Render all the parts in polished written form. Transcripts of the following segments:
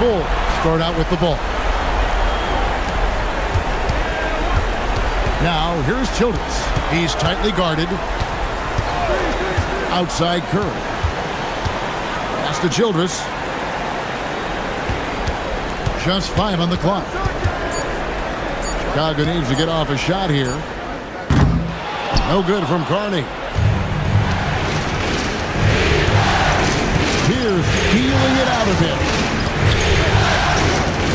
Bulls start out with the ball. Now here's Childress. He's tightly guarded. Outside Curry. Pass to Childress. Just 5 on the clock. Chicago needs to get off a shot here. No good from Carney. Pierce feeling it out a bit.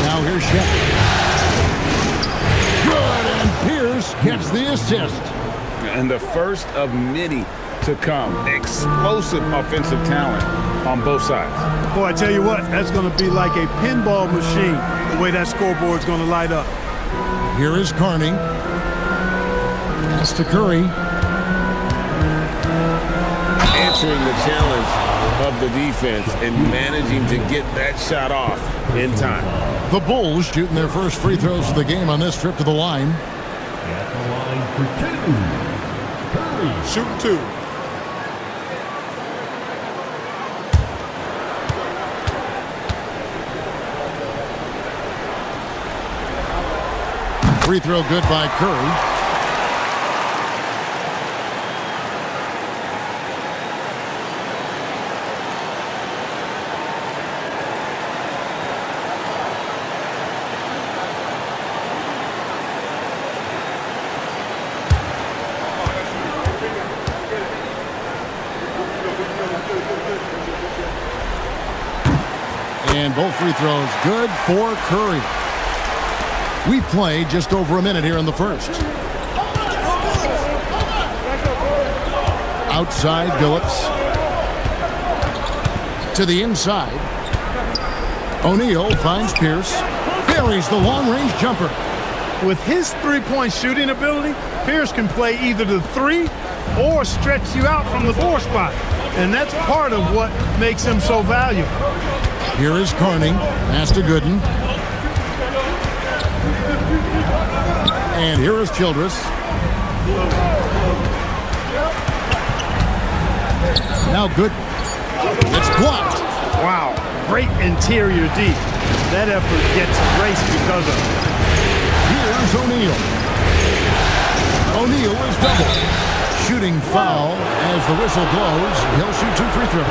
Now here's Shaq. Good, and Pierce gets the assist. And the first of many to come. Explosive offensive talent on both sides. Boy, I tell you what, that's going to be like a pinball machine, the way that scoreboard's going to light up. Here is Carney. Pass to Curry. Answering the challenge of the defense and managing to get that shot off in time. The Bulls shooting their first free throws of the game on this trip to the line. At the line for 2, Curry. Shoot 2. Free throw good by Curry. And both free throws good for Curry. We've played just over a minute here in the first. Outside Billups. To the inside. O'Neal finds Pierce. Buries the long-range jumper. With his three-point shooting ability, Pierce can play either the 3 or stretch you out from the 4 spot. And that's part of what makes him so valuable. Here is Carney. Pass to Gooden. And here is Childress. Now Gooden. It's blocked. Wow, great interior D. That effort gets erased because of it. Here's O'Neal. O'Neal is doubled. Shooting foul as the whistle blows. He'll shoot 2 free throws.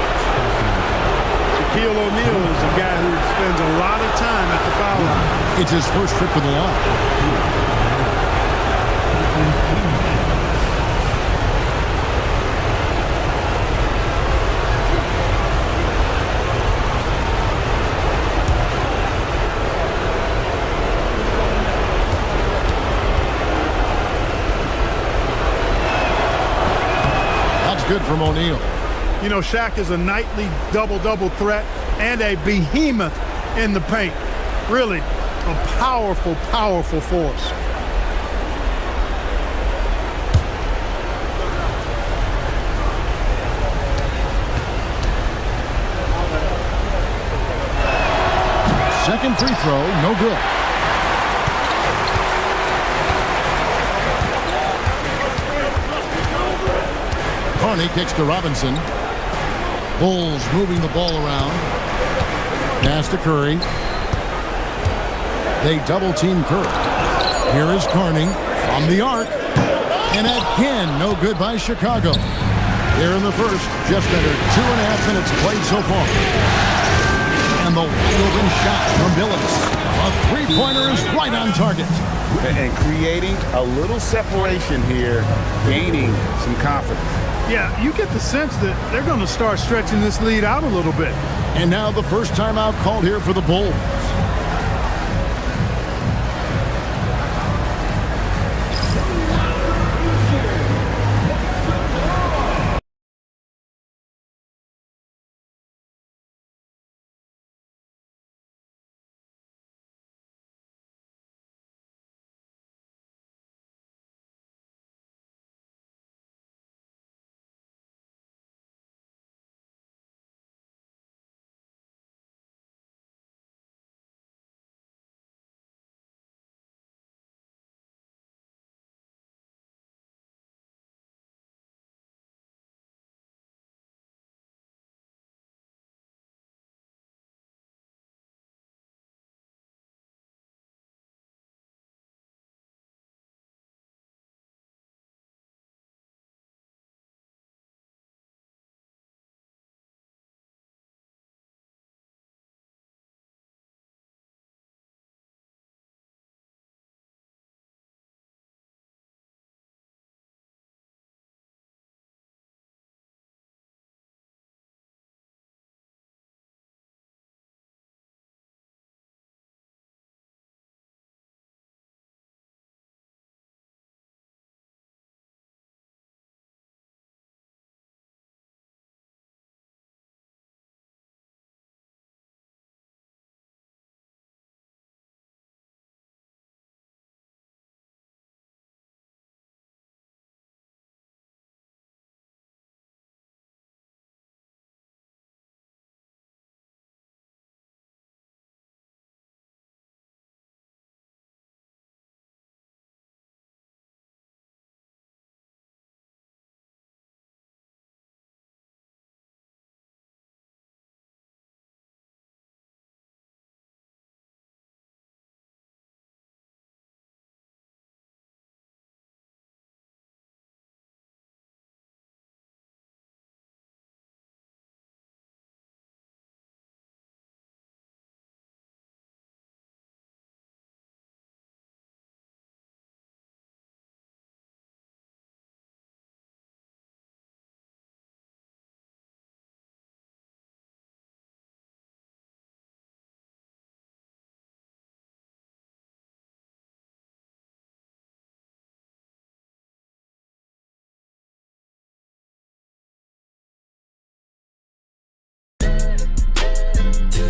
Shaquille O'Neal is a guy who spends a lot of time at the foul line. It's his first trip to the line. That's good from O'Neal. You know, Shaq is a nightly double-double threat and a behemoth in the paint. Really a powerful, powerful force. Second free throw, no good. Carney kicks to Robinson. Bulls moving the ball around. Pass to Curry. They double team Curry. Here is Carney from the arc. And again, no good by Chicago. Here in the first, just under 2.5 minutes played so far. And the wide open shot from Billups. A three-pointer is right on target. And creating a little separation here, gaining some confidence. Yeah, you get the sense that they're going to start stretching this lead out a little bit. And now the first timeout called here for the Bulls.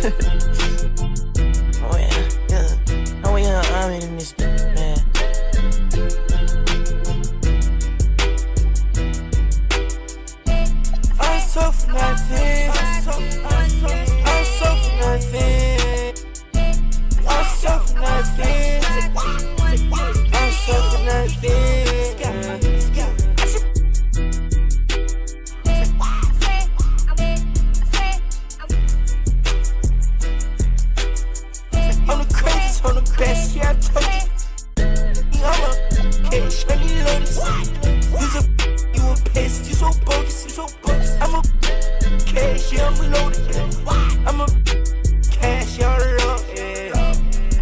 Oh yeah, yeah. Oh yeah, I'm in this man. I'm so for nothing. I'm so for nothing. I'm so for nothing. I'm so for nothing. I'm the craziest, I'm the best, yeah, I told you. I'm a cash, I need lotus. You a pest, you so bogus, you so bogus. I'm a cash, yeah, I'm loaded. I'm a cash, yeah, I'm loaded.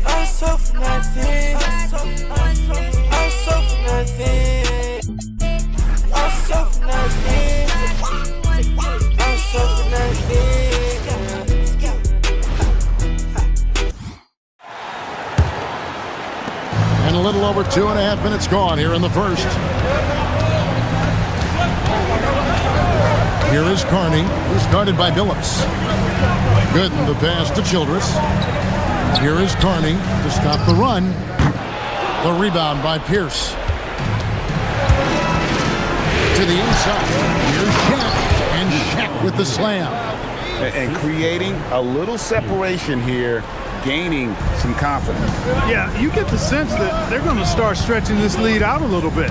I'm so for nothing. I'm so for nothing. I'm so for nothing. I'm so for nothing. And a little over 2.5 minutes gone here in the first. Here is Carney, who's guarded by Billups. Good in the pass to Childress. Here is Carney to stop the run. The rebound by Pierce. To the inside. Here's Shaq. And Shaq with the slam. And creating a little separation here, gaining some confidence. Yeah, you get the sense that they're going to start stretching this lead out a little bit.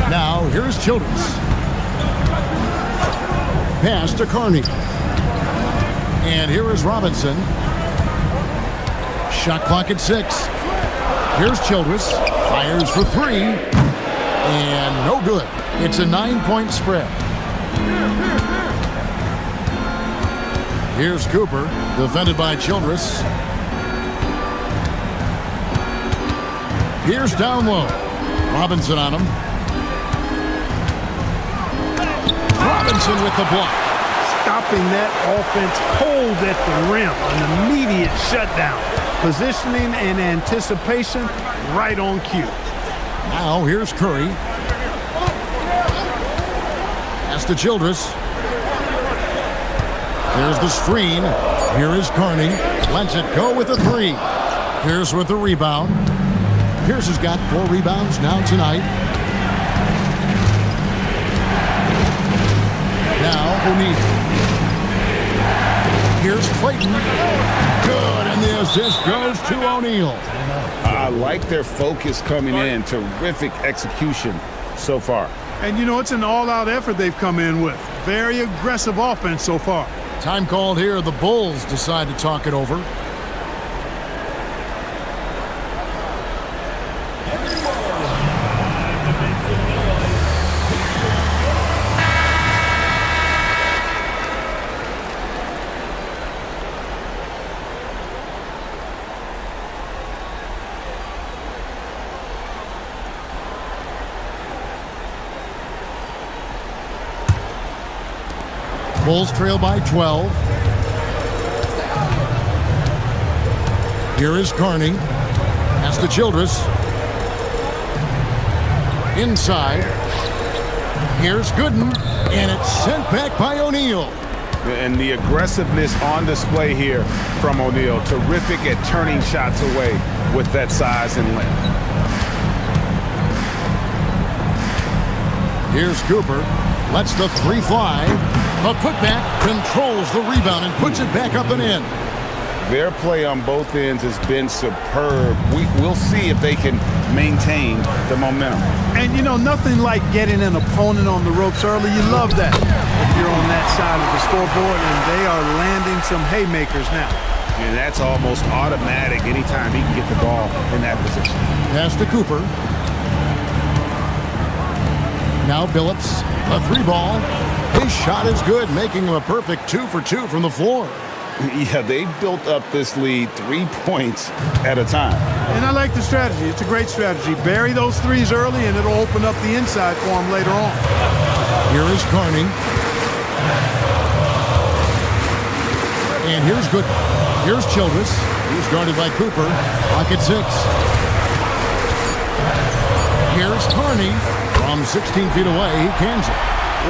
Now, here's Childress. Pass to Carney. And here is Robinson. Shot clock at 6. Here's Childress. Fires for 3. And no good. It's a 9-point spread. Here's Cooper, defended by Childress. Here's down low. Robinson on him. Robinson with the block. Stopping that offense cold at the rim. An immediate shutdown. Positioning and anticipation right on cue. Now here's Curry. Pass to Childress. Here's the screen. Here is Carney. Lets it go with a 3. Pierce with the rebound. Pierce has got 4 rebounds now tonight. Now O'Neal. Here's Clayton. Good, and the assist goes to O'Neal. I like their focus coming in. Terrific execution so far. And you know, it's an all-out effort they've come in with. Very aggressive offense so far. Time called here. The Bulls decide to talk it over. Bulls trail by 12. Here is Carney. Pass to Childress. Inside. Here's Gooden. And it's sent back by O'Neal. And the aggressiveness on display here from O'Neal. Terrific at turning shots away with that size and length. Here's Cooper. Lets the 3 fly. The putback controls the rebound and puts it back up and in. Their play on both ends has been superb. We'll see if they can maintain the momentum. And you know, nothing like getting an opponent on the ropes early. You love that if you're on that side of the scoreboard, and they are landing some haymakers now. And that's almost automatic anytime he can get the ball in that position. Pass to Cooper. Now Billups, a 3 ball. His shot is good, making him a perfect 2 for 2 from the floor. Yeah, they've built up this lead 3 points at a time. And I like the strategy. It's a great strategy. Bury those threes early, and it'll open up the inside for them later on. Here is Carney. And here's good. Here's Childress. He's guarded by Cooper. Clock at 6. Here's Carney. From 16 feet away, he cans it.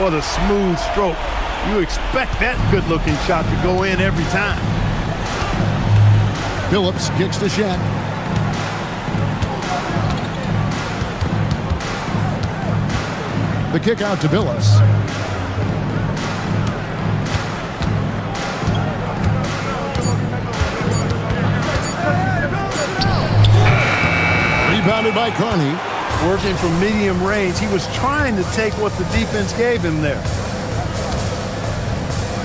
What a smooth stroke. You expect that good-looking shot to go in every time. Phillips kicks to Shaq. The kick out to Phillips. Rebounded by Carney. Working from medium range, he was trying to take what the defense gave him there.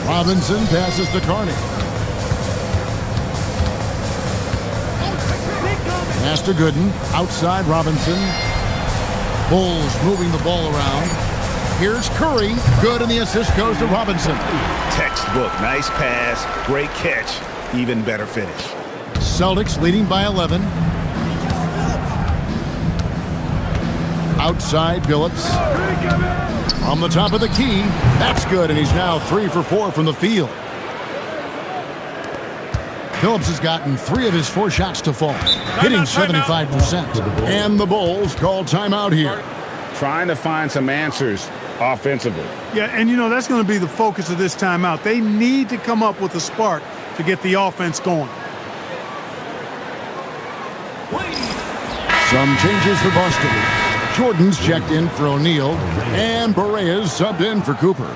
Robinson passes to Carney. Pass to Gooden. Outside Robinson. Bulls moving the ball around. Here's Curry. Good, and the assist goes to Robinson. Textbook. Nice pass. Great catch. Even better finish. Celtics leading by 11. Outside Phillips. From the top of the key. That's good, and he's now 3 for 4 from the field. Phillips has gotten 3 of his 4 shots to fall, hitting 75%. And the Bulls call timeout here. Trying to find some answers offensively. Yeah, and you know, that's going to be the focus of this timeout. They need to come up with a spark to get the offense going. Some changes for Boston. Jordan's checked in for O'Neal, and Barea's subbed in for Cooper.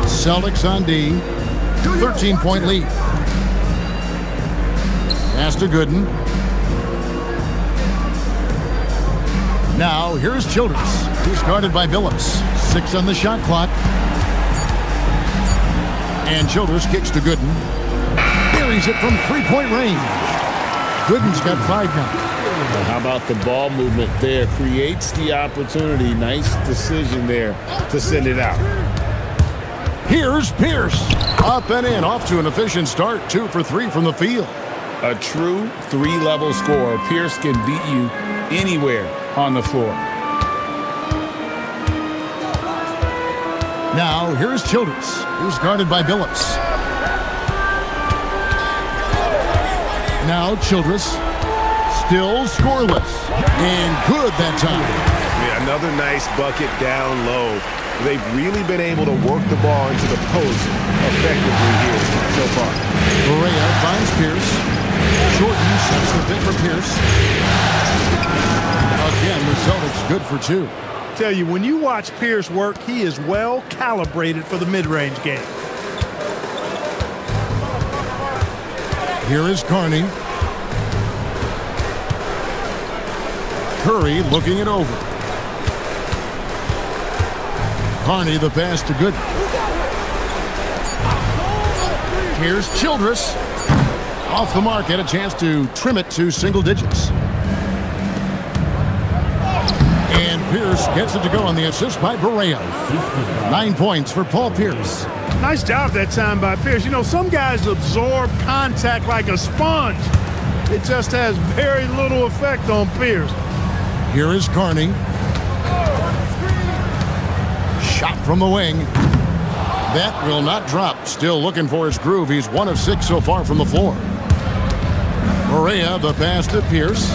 Celtics on D, 13-point lead. Pass to Gooden. Now, here's Childress, who's guarded by Phillips. 6 on the shot clock. And Childress kicks to Gooden. Buries it from 3-point range. Gooden's got 5 now. How about the ball movement there? Creates the opportunity. Nice decision there to send it out. Here's Pierce. Up and in, off to an efficient start. 2 for 3 from the field. A true 3-level scorer. Pierce can beat you anywhere on the floor. Now, here's Childress, who's guarded by Phillips. Now, Childress, still scoreless. And good that time. Yeah, another nice bucket down low. They've really been able to work the ball into the post effectively here so far. Barea finds Pierce. Jordan sets the pick for Pierce. Again, the Celtics good for 2. Tell you, when you watch Pierce work, he is well calibrated for the mid-range game. Here is Carney. Curry looking it over. Carney the pass to Gooden. Here's Childress. Off the mark, had a chance to trim it to single digits. And Pierce gets it to go on the assist by Barea. 9 points for Paul Pierce. Nice job that time by Pierce. You know, some guys absorb contact like a sponge. It just has very little effect on Pierce. Here is Carney. Shot from the wing. That will not drop. Still looking for his groove. He's 1 of 6 so far from the floor. Barea, the pass to Pierce.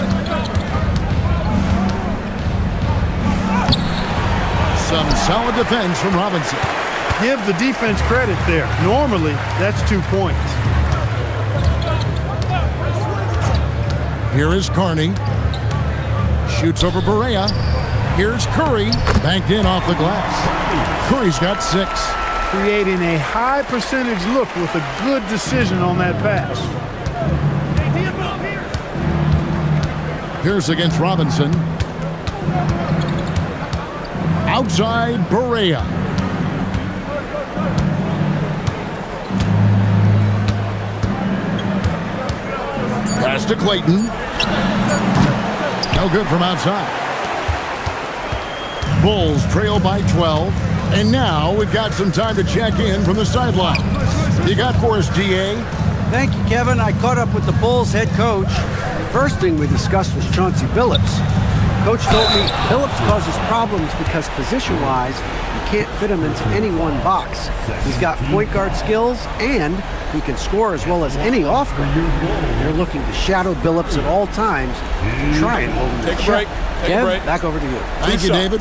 Some solid defense from Robinson. Give the defense credit there. Normally, that's 2 points. Here is Carney. Shoots over Barea. Here's Curry. Banked in off the glass. Curry's got 6. Creating a high percentage look with a good decision on that pass. Pierce against Robinson. Outside Barea. Pass to Clayton. No good from outside. Bulls trail by 12. And now we've got some time to check in from the sideline. You got for us, DA? Thank you, Kevin. I caught up with the Bulls head coach. The first thing we discussed was Chauncey Billups. Coach told me Billups causes problems because position-wise, you can't fit him into any one box. He's got point guard skills, and he can score as well as any off-guard. They're looking to shadow Billups at all times to try and hold him Take in a break. check. Take a Kev, break. back over to you. Thank you, David.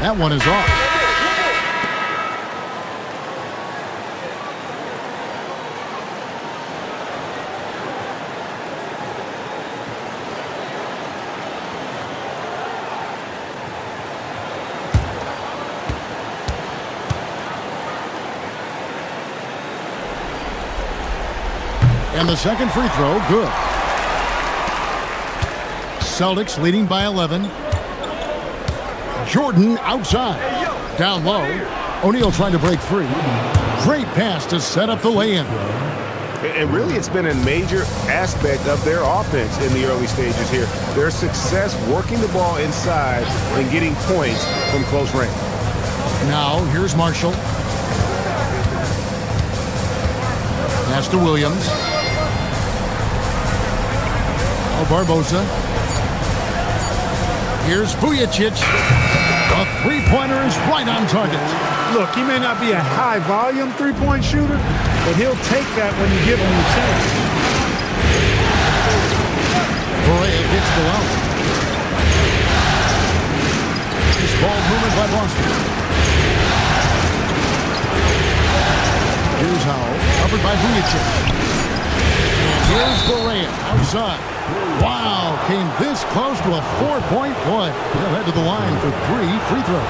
That one is off. And the second free throw, good. Celtics leading by 11. Jordan outside. Down low. O'Neal trying to break free. Great pass to set up the lay-in. And really, it's been a major aspect of their offense in the early stages here. Their success working the ball inside and getting points from close range. Now, here's Marshall. Pass to Williams. Oh, Barbosa. Here's Vujicic. A three-pointer is right on target. Look, he may not be a high-volume three-point shooter, but he'll take that when you give him the chance. Correa gets the out. This ball movement by Boston. Here's Howell, covered by Vujicic. And here's Correa outside. Wow, came this close to a 4-point play. He'll head to the line for 3 free throws.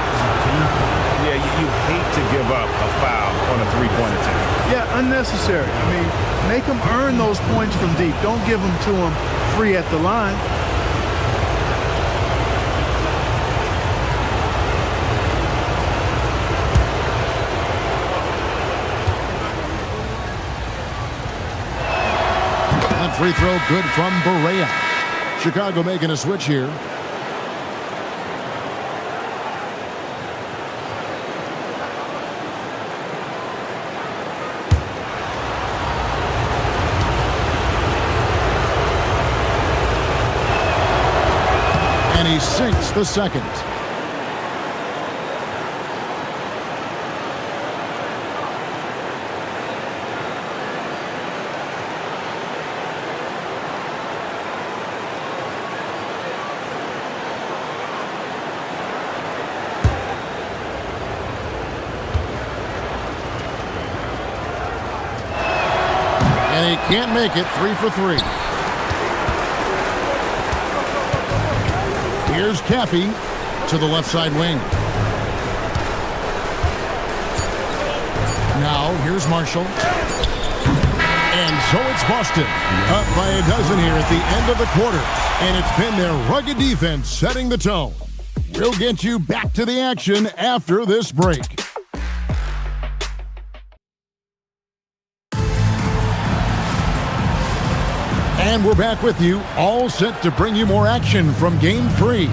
Yeah, you hate to give up a foul on a three-point attempt. Yeah, unnecessary. I mean, make them earn those points from deep. Don't give them to them free at the line. Free throw good from Barea. Chicago making a switch here. And he sinks the second. And he can't make it. 3 for 3. Here's Caffey to the left side wing. Now here's Marshall. And so it's Boston up by a dozen here at the end of the quarter. And it's been their rugged defense setting the tone. We'll get you back to the action after this break. And we're back with you, all set to bring you more action from Game 3.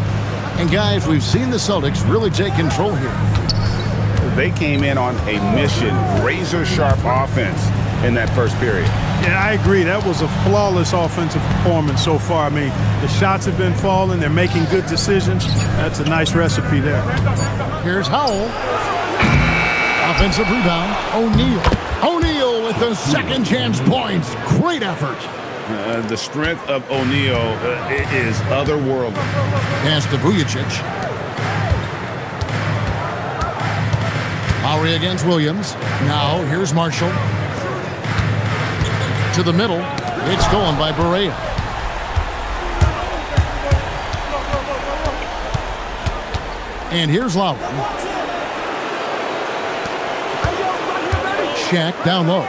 And guys, we've seen the Celtics really take control here. They came in on a mission, razor-sharp offense in that first period. Yeah, I agree. That was a flawless offensive performance so far. I mean, the shots have been falling. They're making good decisions. That's a nice recipe there. Here's Howell. Offensive rebound, O'Neal. O'Neal with the second chance points. Great effort. The strength of O'Neal is otherworldly. Pass to Vujicic. Lowry against Williams. Now here's Marshall. To the middle. It's stolen by Barea. And here's Lowry. Shaq down low.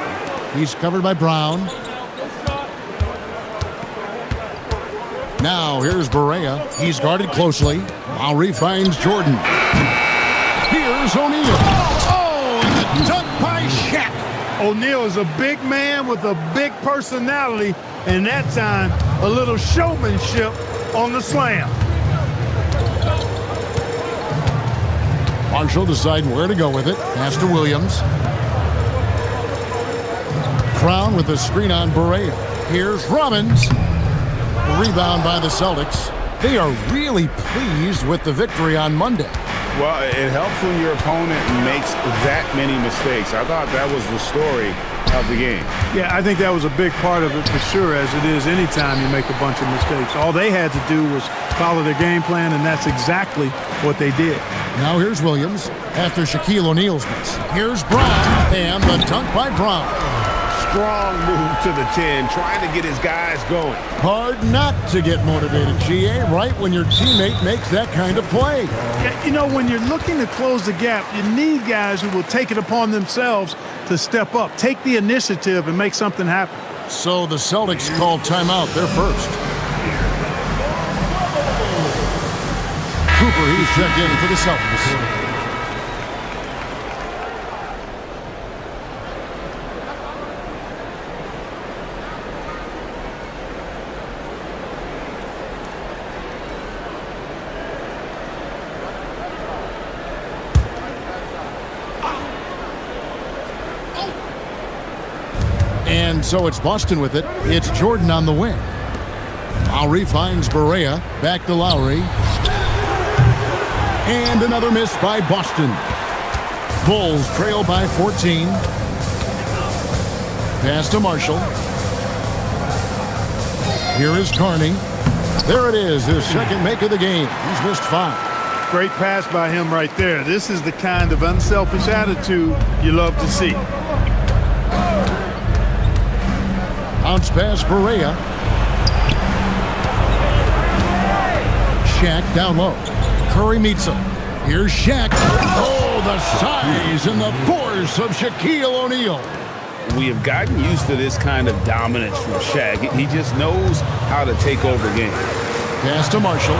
He's covered by Brown. Now here's Barea. He's guarded closely. Lowry finds Jordan. Here's O'Neal. Oh, and the dunk by Shaq. O'Neal is a big man with a big personality, and that time a little showmanship on the slam. Marshall deciding where to go with it. Pass to Williams. Brown with the screen on Barea. Here's Robbins. The rebound by the Celtics. They are really pleased with the victory on Monday. Well, it helps when your opponent makes that many mistakes. I thought that was the story of the game. Yeah, I think that was a big part of it for sure, as it is anytime you make a bunch of mistakes. All they had to do was follow their game plan, and that's exactly what they did. Now here's Williams after Shaquille O'Neal's miss. Here's Brown, and the dunk by Brown. Strong move to the 10, trying to get his guys going. Hard not to get motivated, GA, right when your teammate makes that kind of play. Yeah, you know, when you're looking to close the gap, you need guys who will take it upon themselves to step up, take the initiative, and make something happen. So the Celtics call timeout. They're first. Cooper, he's checked in for the Celtics. And so it's Boston with it. It's Jordan on the wing. Lowry finds Barea. Back to Lowry. And another miss by Boston. Bulls trail by 14. Pass to Marshall. Here is Carney. There it is, his second make of the game. He's missed 5. Great pass by him right there. This is the kind of unselfish attitude you love to see. Bounce pass, Barea. Shaq down low. Curry meets him. Here's Shaq. Oh, the size and the force of Shaquille O'Neal. We have gotten used to this kind of dominance from Shaq. He just knows how to take over games. Pass to Marshall.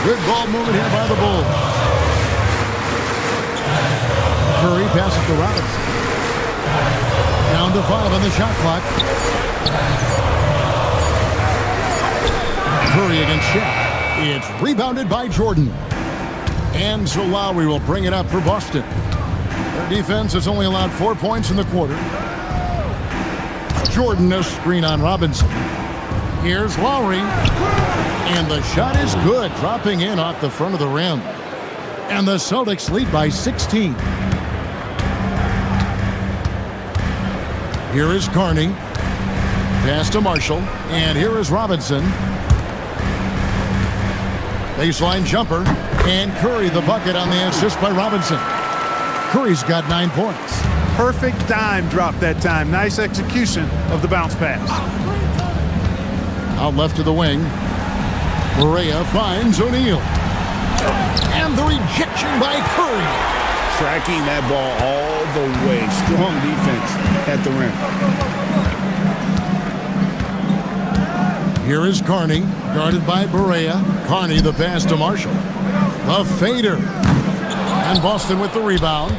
Good ball movement here by the Bulls. Curry passes to Robinson. Down to 5 on the shot clock. Curry against Shaq. It's rebounded by Jordan. And so Lowry will bring it up for Boston. Their defense has only allowed 4 points in the quarter. Jordan, a screen on Robinson. Here's Lowry. And the shot is good, dropping in off the front of the rim. And the Celtics lead by 16. Here is Carney. Pass to Marshall. And here is Robinson. Baseline jumper. And Curry the bucket on the assist by Robinson. Curry's got 9 points. Perfect dime drop that time. Nice execution of the bounce pass. Out left to the wing. Barea finds O'Neal. And the rejection by Curry. Tracking that ball all the way. Strong defense at the rim. Here is Carney, guarded by Barea. Carney the pass to Marshall. The fader. And Boston with the rebound.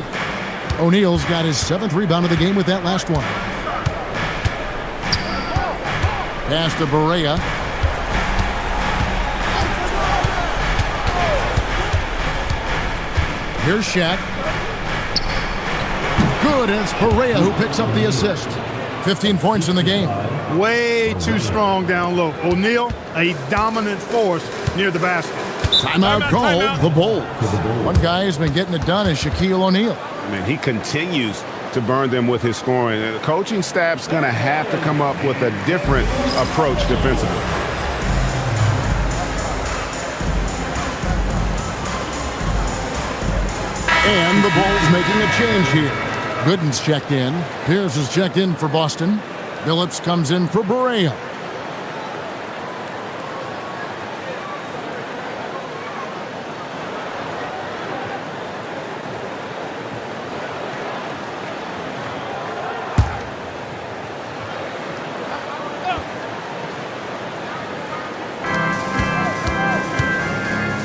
O'Neal's got his 7th rebound of the game with that last one. Pass to Barea. Here's Shaq. Good, and it's Barea who picks up the assist. 15 points in the game. Way too strong down low. O'Neal, a dominant force near the basket. Timeout called, the Bulls. One guy has been getting it done is Shaquille O'Neal. I mean, he continues to burn them with his scoring. And the coaching staff's going to have to come up with a different approach defensively. And the Bulls making a change here. Gooden's checked in. Pierce is checked in for Boston. Phillips comes in for Barea.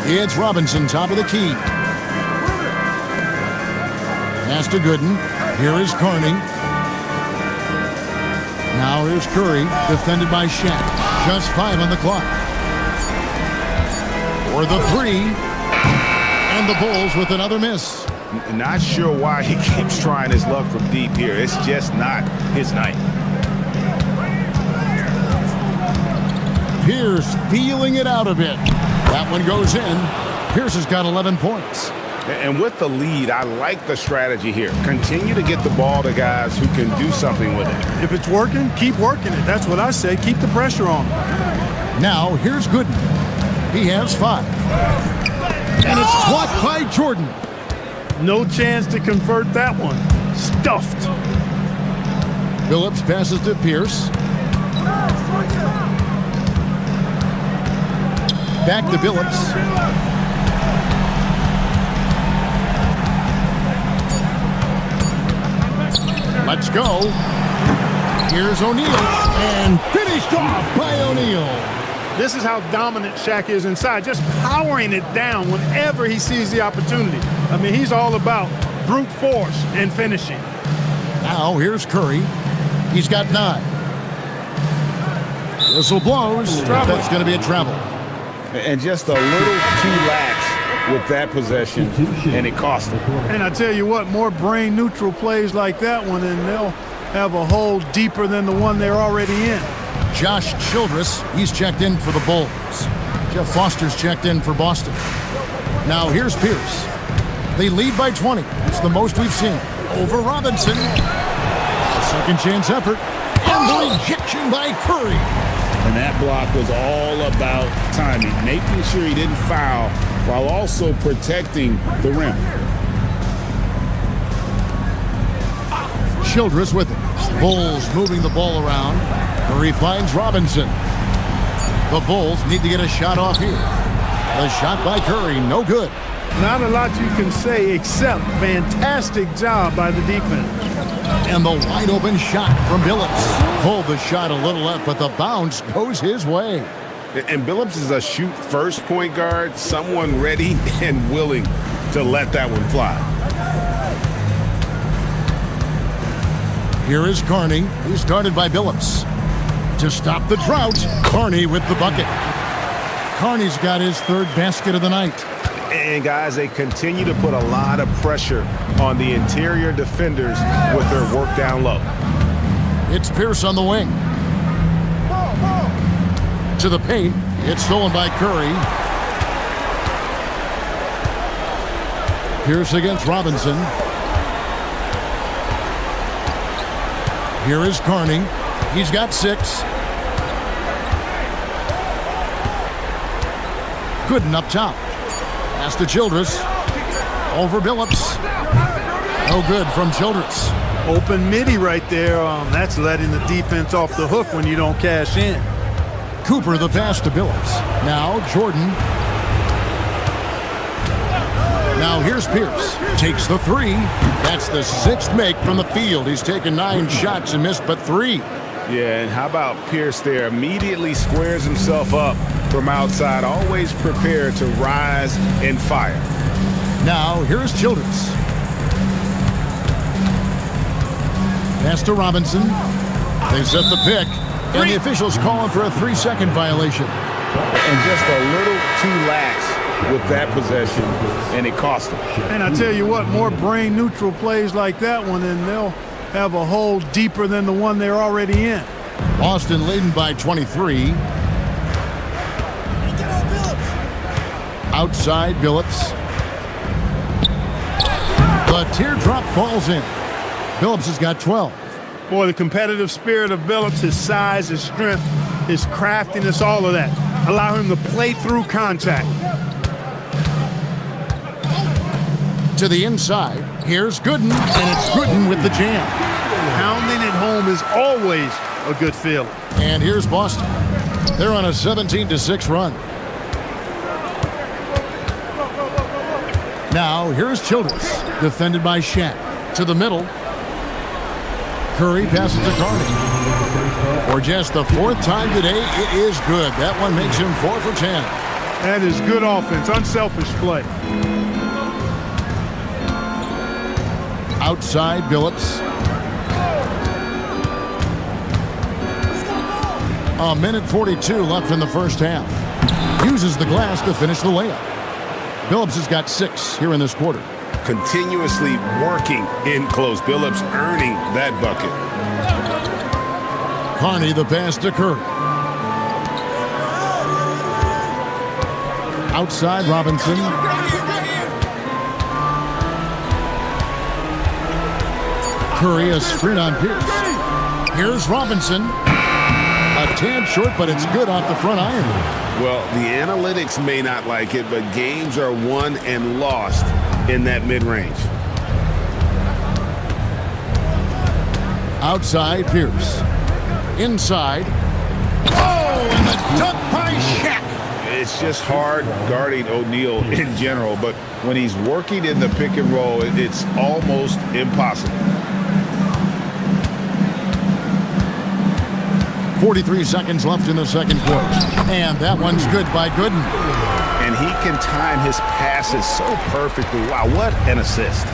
It's Robinson, top of the key. Pass to Gooden. Here is Carney. Now here's Curry, defended by Shaq. Just 5 on the clock. For the 3. And the Bulls with another miss. Not sure why he keeps trying his luck from deep here. It's just not his night. Pierce feeling it out a bit. That one goes in. Pierce has got 11 points. And with the lead, I like the strategy here. Continue to get the ball to guys who can do something with it. If it's working, keep working it. That's what I say. Keep the pressure on. Now here's Gooden. He has 5. And it's blocked by Jordan. No chance to convert that one. Stuffed. Phillips passes to Pierce. Back to Phillips. Let's go. Here's O'Neal. And finished off by O'Neal. This is how dominant Shaq is inside, just powering it down whenever he sees the opportunity. I mean, he's all about brute force and finishing. Now here's Curry. He's got 9. Whistle blows. That's going to be a travel. And just a little too lax with that possession, and it cost him. And I tell you what, more brain-neutral plays like that one, and they'll have a hole deeper than the one they're already in. Josh Childress, he's checked in for the Bulls. Jeff Foster's checked in for Boston. Now here's Pierce. They lead by 20. It's the most we've seen. Over Robinson. Second chance effort. And the rejection by Curry. And that block was all about timing, making sure he didn't foul while also protecting the rim. Childress with it. Bulls moving the ball around. Curry finds Robinson. The Bulls need to get a shot off here. The shot by Curry, no good. Not a lot you can say except fantastic job by the defense. And the wide open shot from Billups. Pulled the shot a little left, but the bounce goes his way. And Billups is a shoot-first point guard, someone ready and willing to let that one fly. Here is Carney. He's guarded by Billups. To stop the drought, Carney with the bucket. Carney's got his 3rd basket of the night. And guys, they continue to put a lot of pressure on the interior defenders with their work down low. It's Pierce on the wing. To the paint. It's stolen by Curry. Pierce against Robinson. Here is Carney. He's got 6. Gooden up top. Pass to Childress. Over Billups. No good from Childress. Open midi right there. That's letting the defense off the hook when you don't cash in. Cooper the pass to Billups. Now Jordan. Now here's Pierce. Takes the 3. That's the 6th make from the field. He's taken 9 shots and missed but 3. Yeah, and how about Pierce there? Immediately squares himself up from outside, always prepared to rise and fire. Now here's Childress. Pass to Robinson. They set the pick. And the officials calling for a 3-second violation. And just a little too lax with that possession, and it cost him. And I tell you what, more brain-neutral plays like that one, and they'll have a hole deeper than the one they're already in. Boston leading by 23. Outside Billups. The teardrop falls in. Billups has got 12. Boy, the competitive spirit of Billups, his size, his strength, his craftiness, all of that allow him to play through contact. To the inside, here's Gooden, and it's Gooden with the jam. Pounding it home is always a good feeling. And here's Boston. They're on a 17-6 run. Now, here's Childress, defended by Shaq. To the middle. Curry passes to Carney. For just the 4th time today, it is good. That one makes him 4 for 10. That is good offense, unselfish play. Outside Billups. A minute 42 left in the first half. Uses the glass to finish the layup. Billups has got 6 here in this quarter. Continuously working in close. Billups earning that bucket. Carney, the pass to Curry. Outside Robinson. Curry, a screen on Pierce. Here's Robinson. A tad short, but it's good off the front iron. Well, the analytics may not like it, but games are won and lost in that mid-range. Outside Pierce. Inside. Oh, and the dunk by Shaq. It's just hard guarding O'Neal in general, but when he's working in the pick and roll, it's almost impossible. 43 seconds left in the second quarter. And that one's good by Gooden. And he can time his passes so perfectly. Wow, what an assist.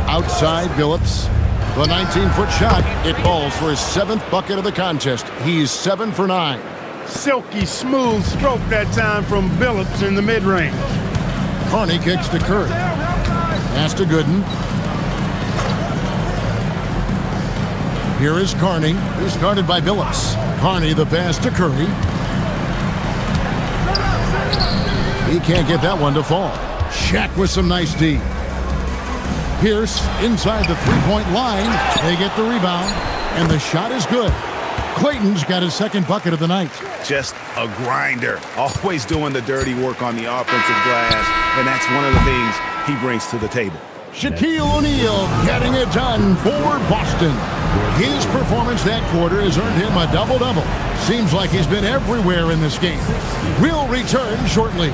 Outside Billups. The 19-foot shot. It falls for his 7th bucket of the contest. He's 7 for 9. Silky smooth stroke that time from Billups in the mid-range. Carney kicks to Curry. Pass to Gooden. Here is Carney, who's guarded by Billups. Carney, the pass to Curry. He can't get that one to fall. Shaq with some nice D. Pierce inside the three-point line. They get the rebound, and the shot is good. Clayton's got his 2nd bucket of the night. Just a grinder. Always doing the dirty work on the offensive glass, and that's one of the things he brings to the table. Shaquille O'Neal getting it done for Boston. His performance that quarter has earned him a double-double. Seems like he's been everywhere in this game. We'll return shortly.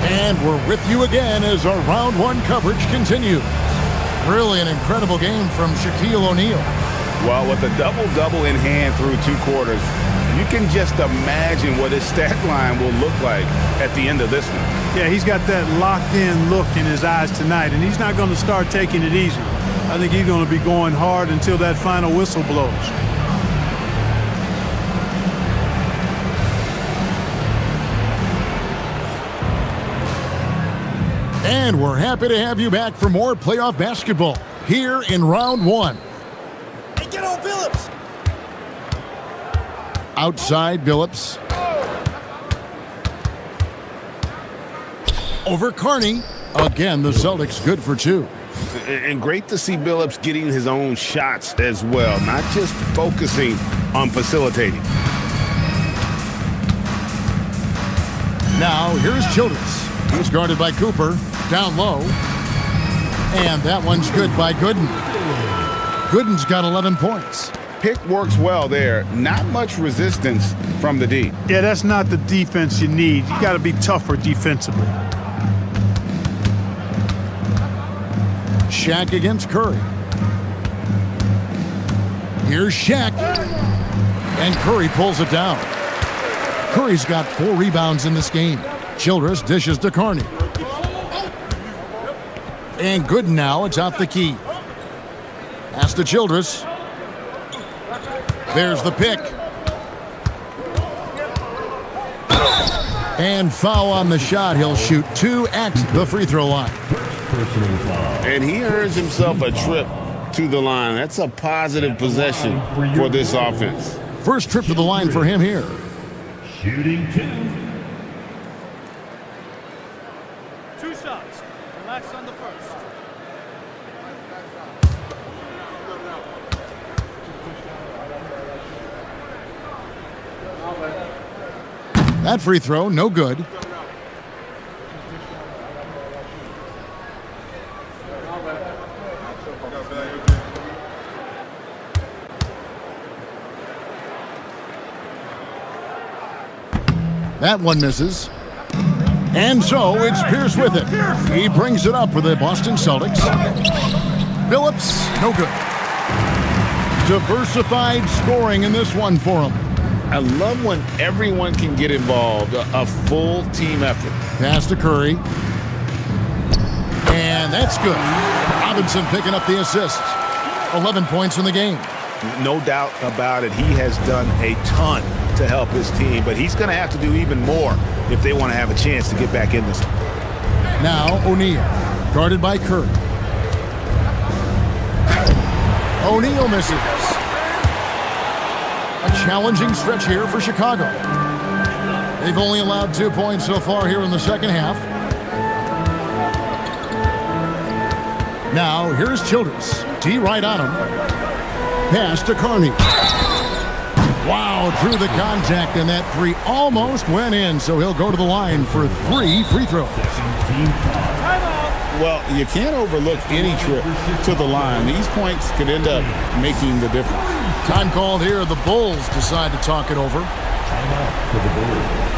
And we're with you again as our round 1 coverage continues. Really an incredible game from Shaquille O'Neal. Well, with a double-double in hand through 2 quarters, you can just imagine what his stat line will look like at the end of this one. Yeah, he's got that locked-in look in his eyes tonight, and he's not going to start taking it easy. I think he's going to be going hard until that final whistle blows. And we're happy to have you back for more playoff basketball here in round 1. Hey, get on Billups! Outside Billups. Over Carney. Again, the Celtics good for 2. And great to see Billups getting his own shots as well, not just focusing on facilitating. Now, here's Childress. He's guarded by Cooper. Down low. And that one's good by Gooden. Gooden's got 11 points. Pick works well there. Not much resistance from the D. Yeah, that's not the defense you need. You got to be tougher defensively. Shaq against Curry. Here's Shaq. And Curry pulls it down. Curry's got 4 rebounds in this game. Childress dishes to Carney. And Gooden now atop the key. Pass to Childress. There's the pick. And foul on the shot. He'll shoot 2 at the free throw line. And he earns himself a trip to the line. That's a positive possession for this offense. First trip to the line for him here. Shooting 2. 2 shots. Relax on the first. That free throw, no good. That one misses. And so it's Pierce with it. He brings it up for the Boston Celtics. Billups, no good. Diversified scoring in this one for him. I love when everyone can get involved, a full team effort. Pass to Curry. And that's good. Robinson picking up the assist. 11 points in the game. No doubt about it. He has done a ton to help his team, but he's going to have to do even more if they want to have a chance to get back in this one. Now O'Neal, guarded by Curry. O'Neal misses. A challenging stretch here for Chicago. They've only allowed 2 points so far here in the second half. Now here's Childress. T right on him. Pass to Carney. Wow, drew the contact, and that three almost went in, so he'll go to the line for 3 free throws. Well, you can't overlook any trip to the line. These points could end up making the difference. Time called here. The Bulls decide to talk it over. Timeout for the Bulls.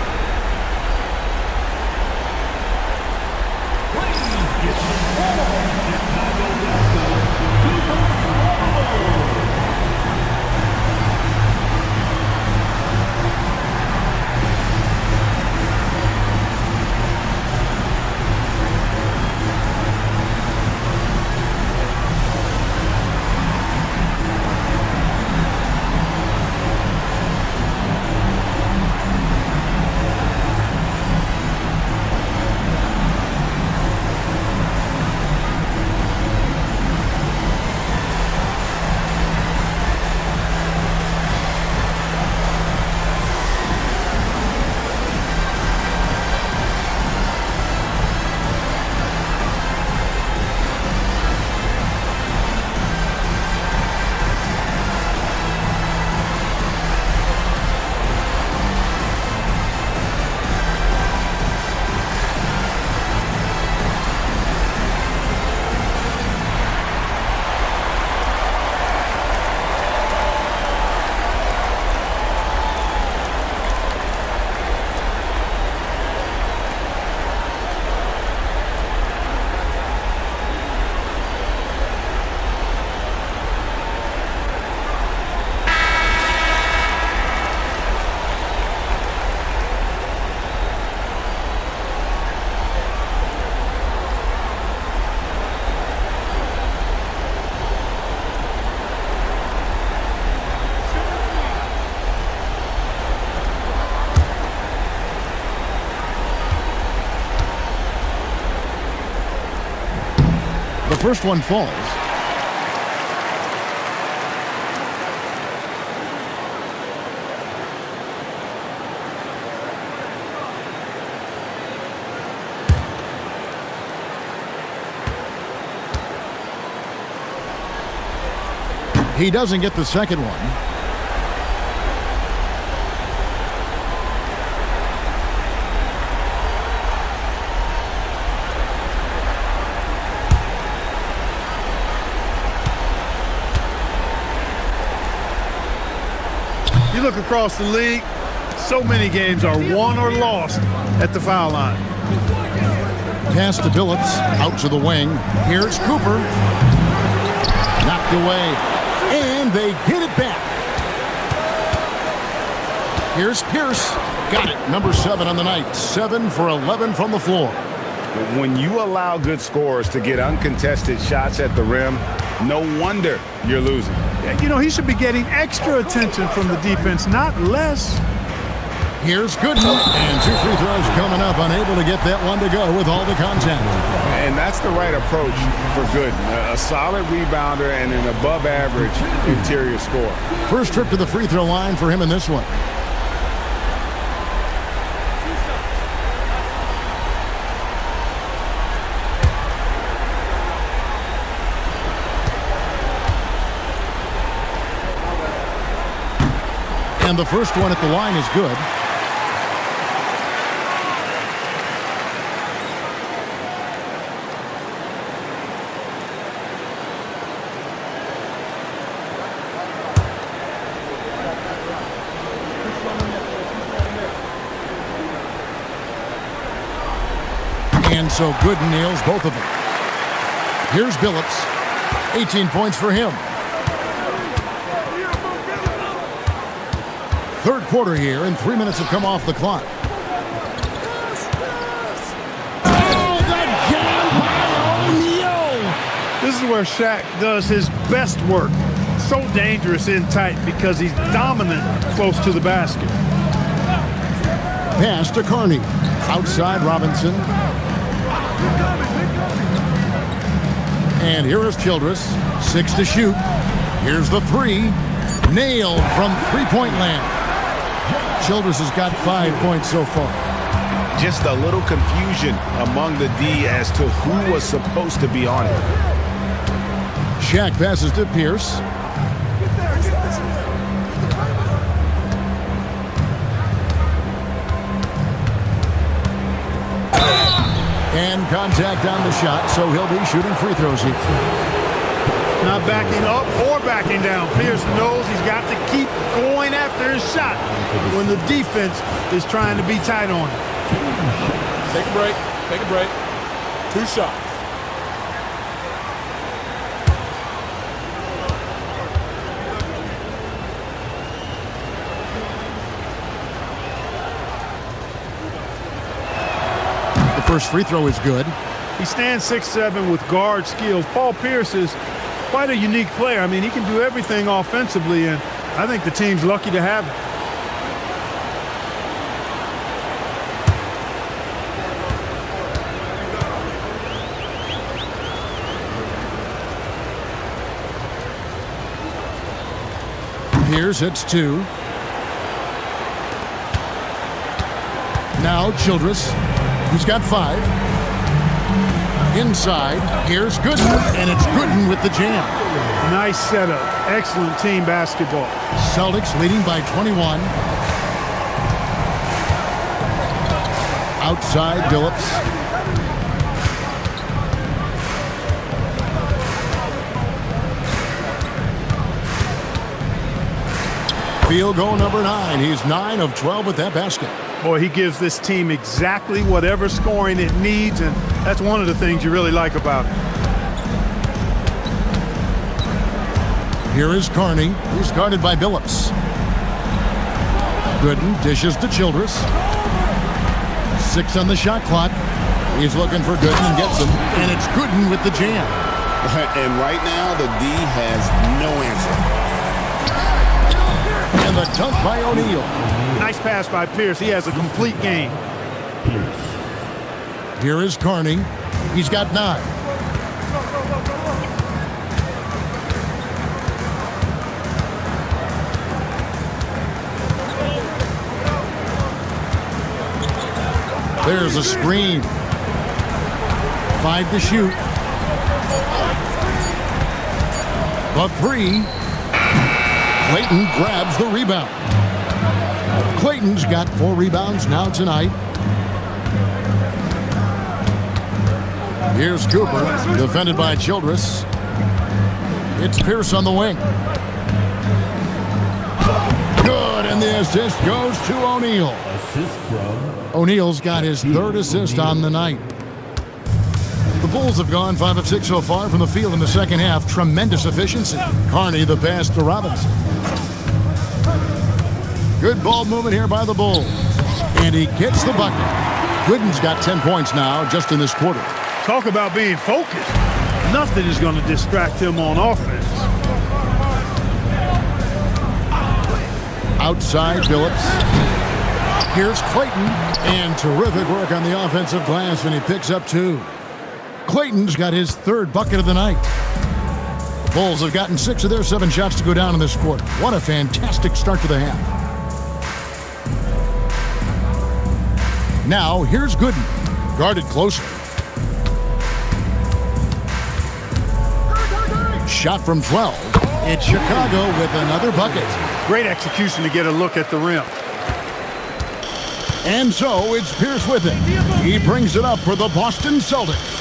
The first one falls. He doesn't get the second one. You look across the league, so many games are won or lost at the foul line. Pass to Billups, out to the wing. Here's Cooper. Knocked away. And they get it back. Here's Pierce. Got it. Number 7 on the night. 7 for 11 from the floor. When you allow good scorers to get uncontested shots at the rim, no wonder you're losing. You know, he should be getting extra attention from the defense, not less. Here's Gooden, and 2 free throws coming up. Unable to get that one to go with all the contact. And that's the right approach for Gooden. A solid rebounder and an above-average interior scorer. First trip to the free throw line for him in this one. And the first one at the line is good. And so Gooden nails both of them. Here's Billups. 18 points for him. Third quarter here, and 3 minutes have come off the clock. Oh, the jam by O'Neal! This is where Shaq does his best work. So dangerous in tight because he's dominant close to the basket. Pass to Carney. Outside Robinson. And here is Childress. 6 to shoot. Here's the 3. Nailed from three-point land. Childress has got 5 points so far. Just a little confusion among the D as to who was supposed to be on it. Shaq passes to Pierce. And contact on the shot, so he'll be shooting free throws here. Not backing up or backing down. Pierce knows he's got to keep going after his shot when the defense is trying to be tight on him. Take a break. Take a break. 2 shots. The first free throw is good. He stands 6'7" with guard skills. Paul Pierce is quite a unique player. I mean, he can do everything offensively, and I think the team's lucky to have him. Pierce hits 2. Now Childress. He's got 5. Inside. Here's Gooden. And it's Gooden with the jam. Nice setup. Excellent team basketball. Celtics leading by 21. Outside Billups. Field goal number 9. He's 9 of 12 with that basket. Boy, he gives this team exactly whatever scoring it needs, and that's one of the things you really like about him. Here is Carney. He's guarded by Billups. Gooden dishes to Childress. 6 on the shot clock. He's looking for Gooden and gets him. And it's Gooden with the jam. And right now, the D has no answer. And the dunk by O'Neal. Nice pass by Pierce. He has a complete game. Here is Carney. He's got 9. There's a screen. 5 to shoot. The 3. Clayton grabs the rebound. Clayton's got 4 rebounds now tonight. Here's Cooper, defended by Childress. It's Pierce on the wing. Good, and the assist goes to O'Neal. Assist from O'Neal's got his 3rd assist on the night. The Bulls have gone 5 of 6 so far from the field in the second half. Tremendous efficiency. Carney the pass to Robinson. Good ball movement here by the Bulls. And he gets the bucket. Gooden's got 10 points now just in this quarter. Talk about being focused. Nothing is going to distract him on offense. Outside Billups. Here's Clayton. And terrific work on the offensive glass, and he picks up 2. Clayton's got his 3rd bucket of the night. The Bulls have gotten 6 of their 7 shots to go down in this quarter. What a fantastic start to the half. Now, here's Gooden, guarded closely. Shot from 12. It's Chicago with another bucket. Great execution to get a look at the rim. And so it's Pierce with it. He brings it up for the Boston Celtics.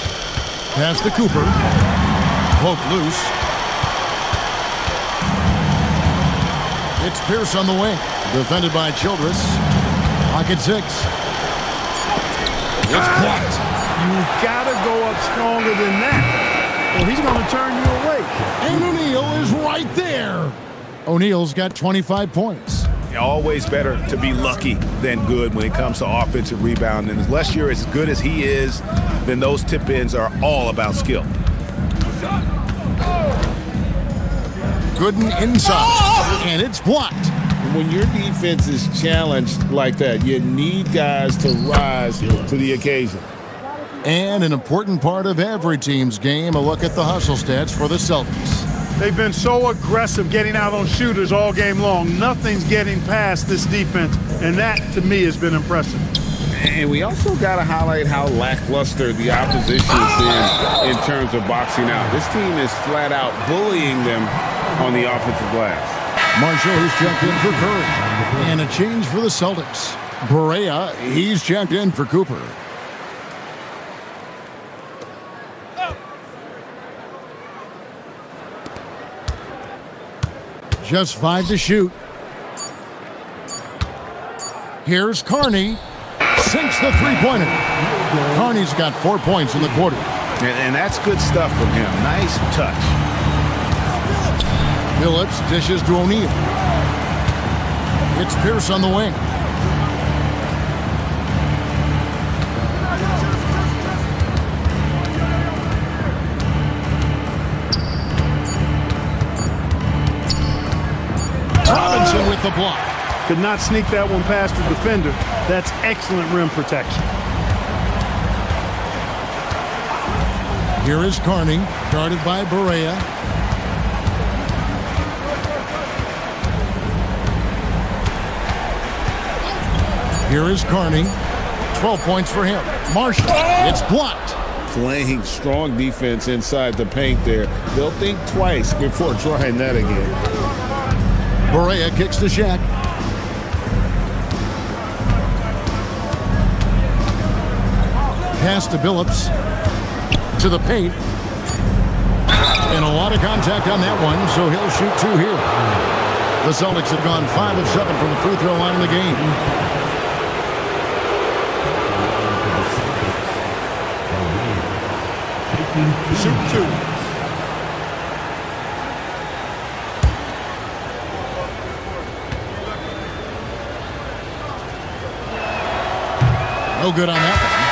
Pass to Cooper. Poke loose. It's Pierce on the wing. Defended by Childress. Pocket 6. It's blocked. You gotta go up stronger than that, or he's gonna turn you away. And O'Neal is right there. O'Neal's got 25 points. Always better to be lucky than good when it comes to offensive rebound. And unless you're as good as he is, then those tip-ins are all about skill. Gooden inside, and it's blocked. When your defense is challenged like that, you need guys to rise to the occasion. And an important part of every team's game, a look at the hustle stats for the Celtics. They've been so aggressive getting out on shooters all game long. Nothing's getting past this defense, and that, to me, has been impressive. And we also got to highlight how lackluster the opposition has been in terms of boxing out. This team is flat out bullying them on the offensive glass. Marshall, who's checked in for Curry. And a change for the Celtics. Barea, he's checked in for Cooper. Just 5 to shoot. Here's Carney. Sinks the three-pointer. Carney's got 4 points in the quarter. And that's good stuff from him. Nice touch. Phillips dishes to O'Neal. It's Pierce on the wing. Robinson with the block. Could not sneak that one past the defender. That's excellent rim protection. Here is Carney, guarded by Barea. Here is Carney. 12 points for him. Marshall, it's blocked. Playing strong defense inside the paint there. They'll think twice before trying that again. Barea kicks to Shaq. Pass to Billups. To the paint. And a lot of contact on that one, so he'll shoot 2 here. The Celtics have gone 5 of 7 from the free throw line in the game. Shoot 2. No good on that one.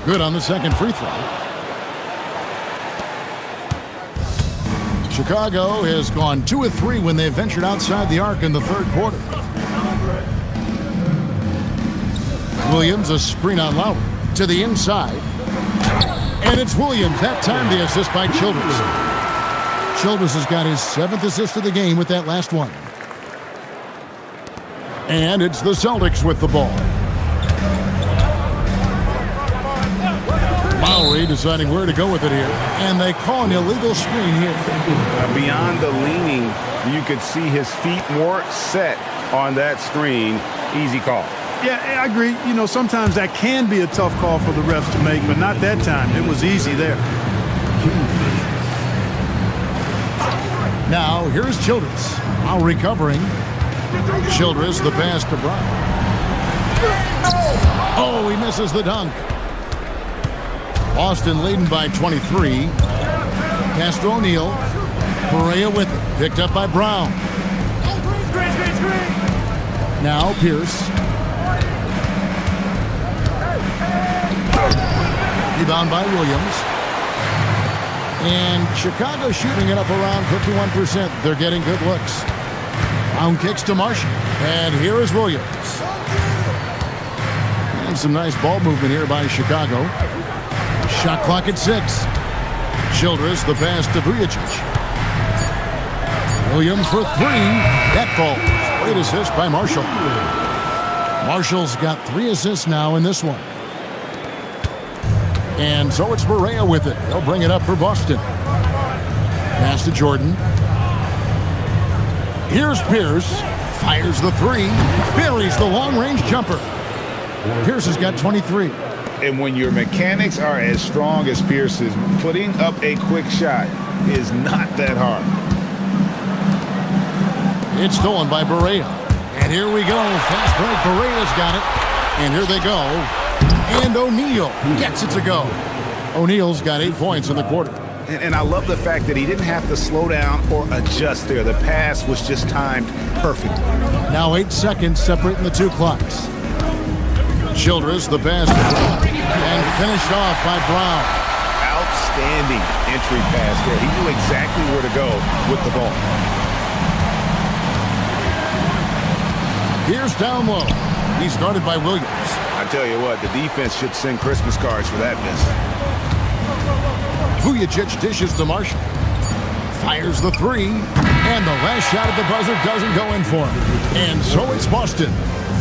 Good on the second free throw. Chicago has gone 2 of 3 when they ventured outside the arc in the third quarter. Williams, a screen on Lowry to the inside. And it's Williams. That time the assist by Childress. Childress has got his 7th assist of the game with that last one. And it's the Celtics with the ball. Lowry deciding where to go with it here. And they call an illegal screen here. Beyond the leaning, you could see his feet more set on that screen. Easy call. Yeah, I agree. You know, sometimes that can be a tough call for the refs to make, but not that time. It was easy there. Now, here's Childress. Now recovering. Childress, the pass to Brown. Oh, he misses the dunk. Boston leading by 23. Pass to O'Neal. Barea with it. Picked up by Brown. Now Pierce. Rebound by Williams. And Chicago shooting it up around 51%. They're getting good looks. Brown kicks to Marshall. And here is Williams. And some nice ball movement here by Chicago. Shot clock at 6. Childress, the pass to Vujacic. Williams for 3. That falls. Great assist by Marshall. Marshall's got 3 assists now in this one. And so it's Barea with it. He'll bring it up for Boston. Pass to Jordan. Here's Pierce. Fires the 3. Buries the long-range jumper. Pierce has got 23. And when your mechanics are as strong as Pierce's, putting up a quick shot is not that hard. It's stolen by Barea. And here we go. Fast break. Barea's got it. And here they go. And O'Neal gets it to go. O'Neal's got 8 points in the quarter. And I love the fact that he didn't have to slow down or adjust there. The pass was just timed perfectly. Now 8 seconds separating the two clocks. Childress, the pass. And finished off by Brown. Outstanding entry pass there. He knew exactly where to go with the ball. Here's down low. He's guarded by Williams. I tell you what, the defense should send Christmas cards for that miss. Vujacic dishes to Marshall. Fires the three. And the last shot at the buzzer doesn't go in for him. And so it's Boston,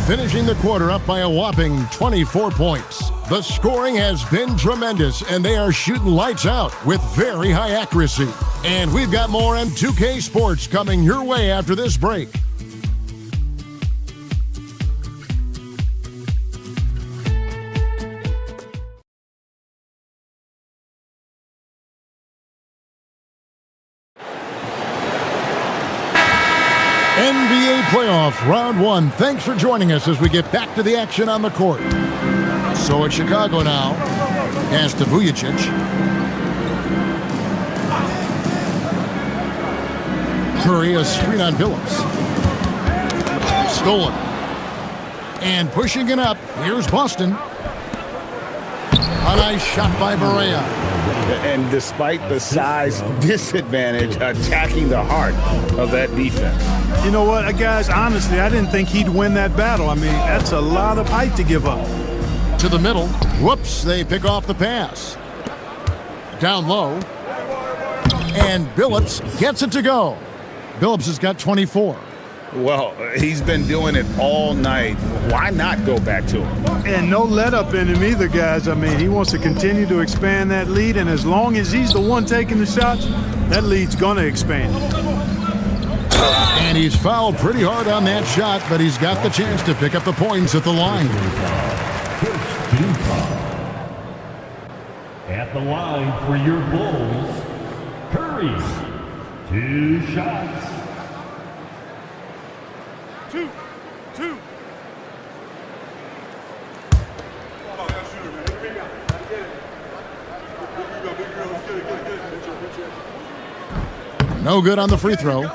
finishing the quarter up by a whopping 24 points. The scoring has been tremendous, and they are shooting lights out with very high accuracy. And we've got more M2K Sports coming your way after this break. NBA playoff round 1. Thanks for joining us as we get back to the action on the court. So it's Chicago now. Pass to Vujacic. Curry, a screen on Billups. Stolen. And pushing it up. Here's Boston. A nice shot by Barea. And despite the size disadvantage, attacking the heart of that defense. You know what, guys, honestly, I didn't think he'd win that battle. I mean, that's a lot of height to give up. To the middle. Whoops, they pick off the pass. Down low. And Billups gets it to go. Billups has got 24. Well, he's been doing it all night. Why not go back to him? And no let up in him either, guys. I mean, he wants to continue to expand that lead, and as long as he's the one taking the shots, that lead's going to expand. And he's fouled pretty hard on that shot, but he's got the chance to pick up the points at the line. First team foul. At the line for your Bulls, Curry. 2 shots. Two. No good on the free throw.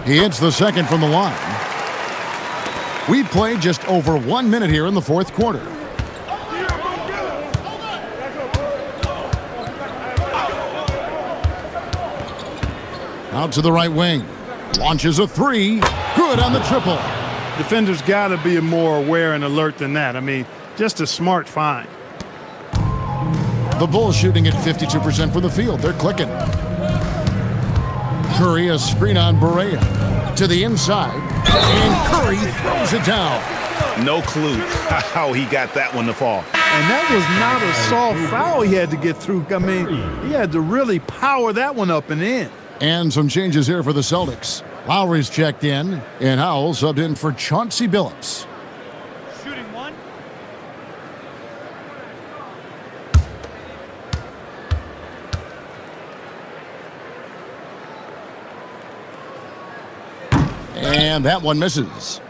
He hits the second from the line. We've played just over 1 minute here in the fourth quarter. Out to the right wing. Launches a three. Good on the triple. Defenders got to be more aware and alert than that. I mean, just a smart find. The Bulls shooting at 52% from the field. They're clicking. Curry, a screen on Barea. To the inside. And Curry throws it down. No clue how he got that one to fall. And that was not a soft foul he had to get through. I mean, he had to really power that one up and in. And some changes here for the Celtics. Lowry's checked in, and Howell subbed in for Chauncey Billups. Shooting one. And that one misses.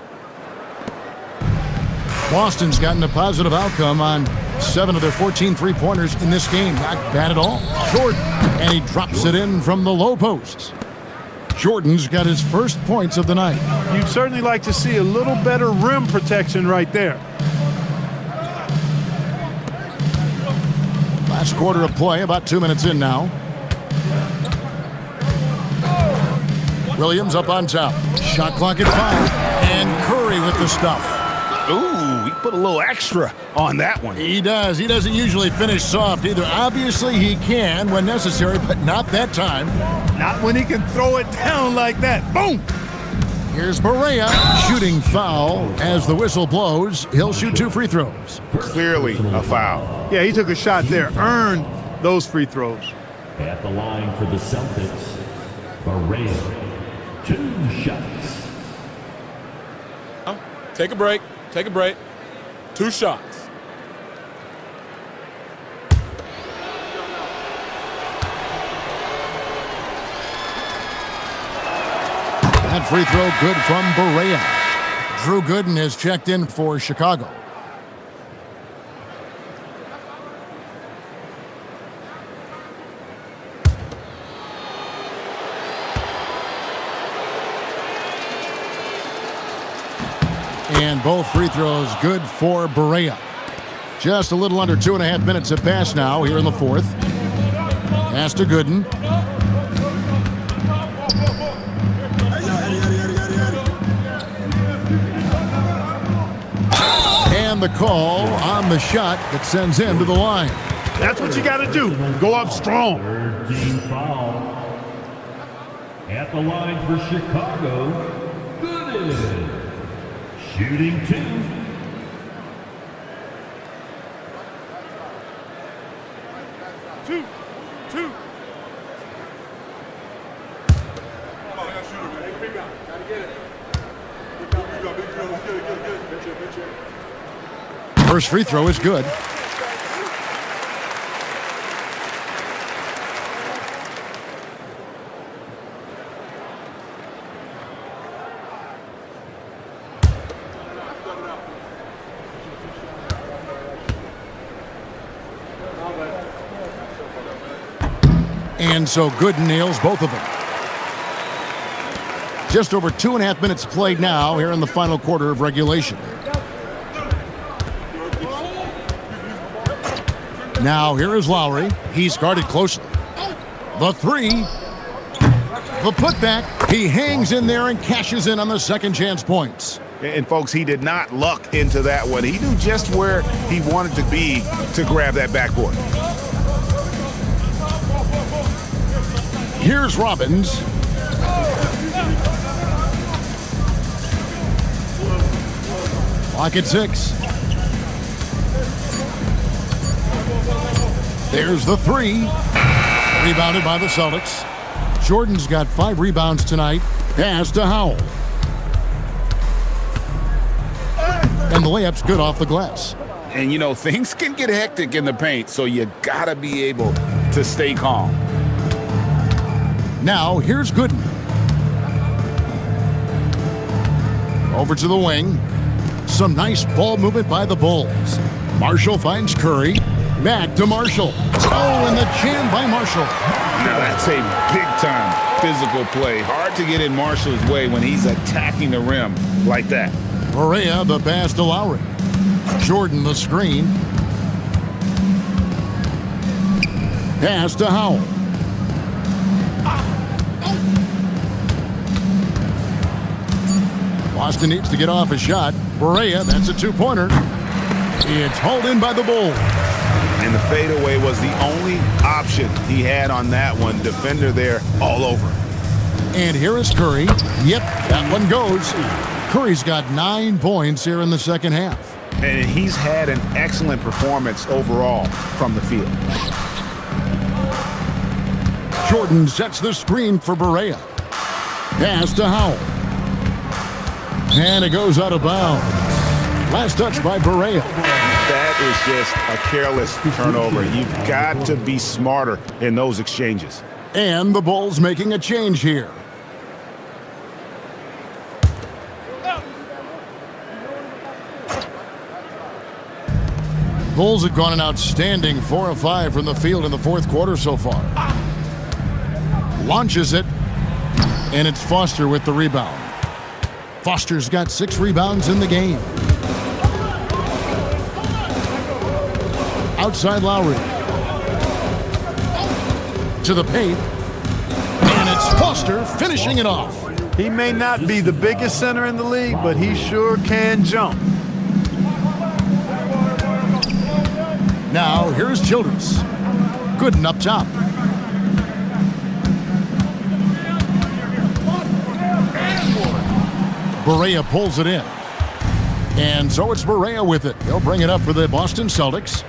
Boston's gotten a positive outcome on 7 of their 14 three-pointers in this game. Not bad at all. Jordan, and he drops it in from the low post. Jordan's got his first points of the night. You'd certainly like to see a little better rim protection right there. Last quarter of play, about 2 minutes in now. Williams up on top. Shot clock at 5. And Curry with the stuff. Ooh, he put a little extra on that one. He does. He doesn't usually finish soft either. Obviously, he can when necessary, but not that time. Not when he can throw it down like that. Boom! Here's Barea shooting foul. As the whistle blows, he'll shoot 2 free throws. Clearly a foul. Yeah, he took a shot there. Earned those free throws. At the line for the Celtics, Barea. 2 shots. Take a break. Take a break. 2 shots. That free throw good from Barea. Drew Gooden is checked in for Chicago. And both free throws good for Barea. Just a little under 2.5 minutes have passed now here in the fourth. Pass to Gooden. And the call on the shot that sends him to the line. That's what you got to do. Go up strong. Third team foul. At the line for Chicago, Gooden. Shooting 2. First free throw is good. And so Gooden nails both of them. Just over 2.5 minutes played now here in the final quarter of regulation. Now here is Lowry. He's guarded closely. The three. The putback. He hangs in there and cashes in on the second chance points. And folks, he did not luck into that one. He knew just where he wanted to be to grab that backboard. Here's Robbins. Lock at 6. There's the three. Rebounded by the Celtics. Jordan's got 5 rebounds tonight. Pass to Howell. And the layup's good off the glass. And, you know, things can get hectic in the paint, so you got to be able to stay calm. Now, here's Gooden. Over to the wing. Some nice ball movement by the Bulls. Marshall finds Curry. Back to Marshall. Oh, and the jam by Marshall. Now, that's a big-time physical play. Hard to get in Marshall's way when he's attacking the rim like that. Barea the pass to Lowry. Jordan the screen. Pass to Howell. Boston needs to get off a shot. Barea, that's a 2-pointer. It's hauled in by the Bulls. And the fadeaway was the only option he had on that one. Defender there all over. And here is Curry. Yep, that one goes. Curry's got 9 points here in the second half. And he's had an excellent performance overall from the field. Jordan sets the screen for Barea. Pass to Howell. And it goes out of bounds. Last touch by Barea. That is just a careless turnover. You've got to be smarter in those exchanges. And the Bulls making a change here. Bulls have gone an outstanding 4 of 5 from the field in the fourth quarter so far. Launches it, and it's Foster with the rebound. Foster's got 6 rebounds in the game. Outside Lowry. To the paint. And it's Foster finishing it off. He may not be the biggest center in the league, but he sure can jump. Now, here's Childress. Gooden up top. Barea pulls it in. And so it's Barea with it. He'll bring it up for the Boston Celtics.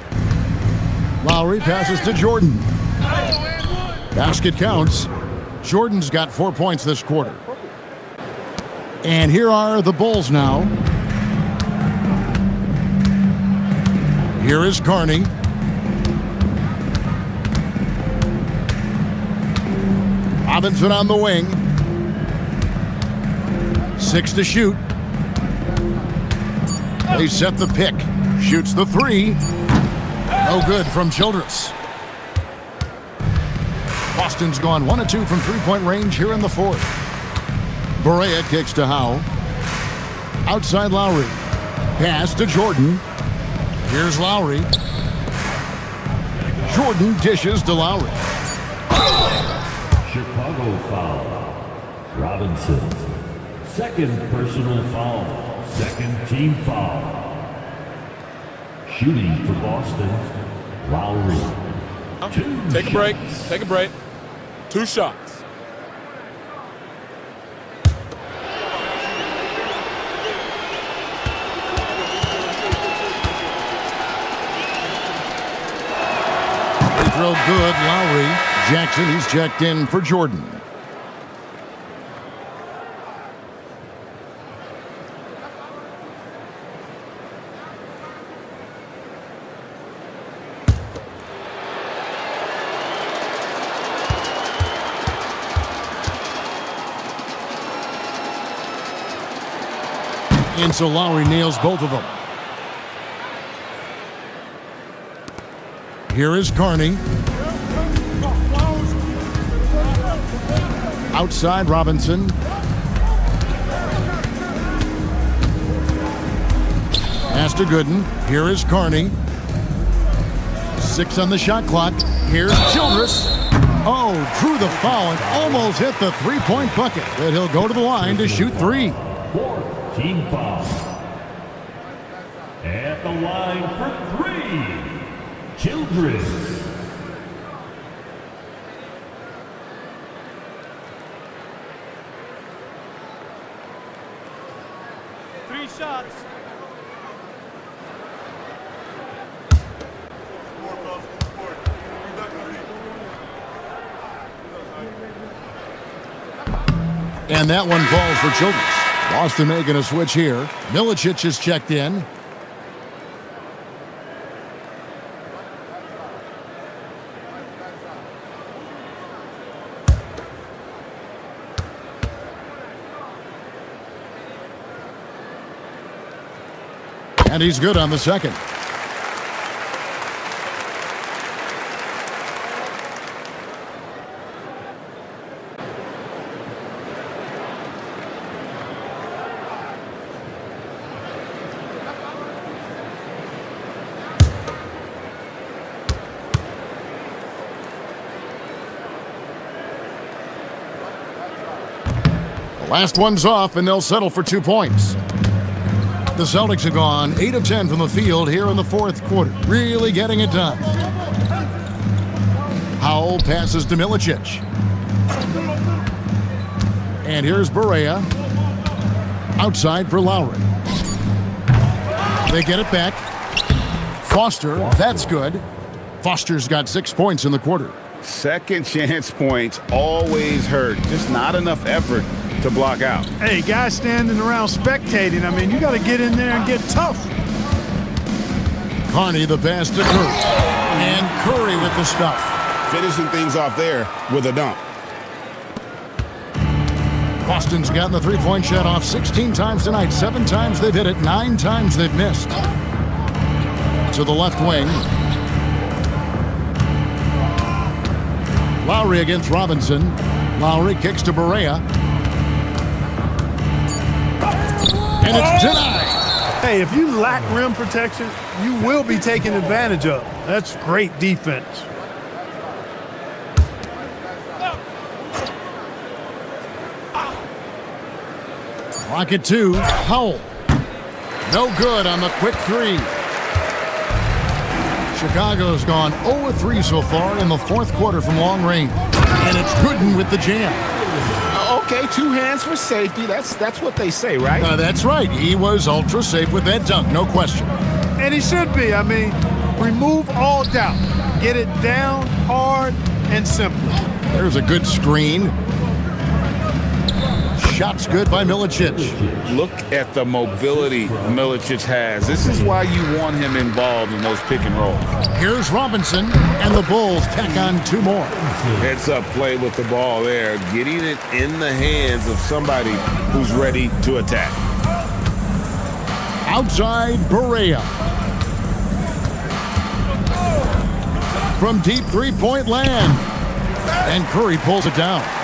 Lowry passes to Jordan. Basket counts. Jordan's got 4 points this quarter. And here are the Bulls now. Here is Carney. Robinson on the wing. 6 to shoot. They set the pick. Shoots the 3. No good from Childress. Boston's gone 1 of 2 from three-point range here in the fourth. Barea kicks to Howe. Outside Lowry. Pass to Jordan. Here's Lowry. Jordan dishes to Lowry. Chicago foul. Robinson. Second personal foul. Second team foul. Shooting for Boston. Lowry. Take a break. Take a break. 2 shots. Free throw good. Lowry. Jackson, he's checked in for Jordan. And so Lowry nails both of them. Here is Carney. Outside Robinson. Pass to Gooden. Here is Carney. 6 on the shot clock. Here's Childress. Oh, drew the foul and almost hit the three-point bucket. But he'll go to the line to shoot 3. Fourth team foul. At the line for 3. Childress. Shots. And that one falls for Childress. Boston making a switch here. Milicic is checked in. And he's good on the second. The last one's off, and they'll settle for 2 points. The Celtics have gone 8 of 10 from the field here in the fourth quarter. Really getting it done. Howell passes to Milicic. And here's Barea. Outside for Lowry. They get it back. Foster, that's good. Foster's got 6 points in the quarter. Second chance points always hurt. Just not enough effort to block out. Hey, guys standing around spectating, I mean, you got to get in there and get tough. Carney the pass to Curry. And Curry with the stuff. Finishing things off there with a dunk. Boston's gotten the three-point shot off 16 times tonight. 7 times they've hit it. 9 times they've missed. To the left wing. Lowry against Robinson. Lowry kicks to Barea. And it's denied. Hey, if you lack rim protection, you will be taken advantage of. That's great defense. Clock at 2. Howell. No good on the quick 3. Chicago's gone 0-3 so far in the fourth quarter from long range. And it's Gooden with the jam. Okay, 2 hands for safety. That's what they say, right? That's right. He was ultra safe with that dunk, no question. And he should be. I mean, remove all doubt. Get it down, hard, and simple. There's a good screen. shot's good by Milicic. Look at the mobility Milicic has. This is why you want him involved in those pick and rolls. Here's Robinson, and the Bulls tack on 2 more. Heads-up play with the ball there, getting it in the hands of somebody who's ready to attack. Outside, Barea. From deep three-point land. And Curry pulls it down.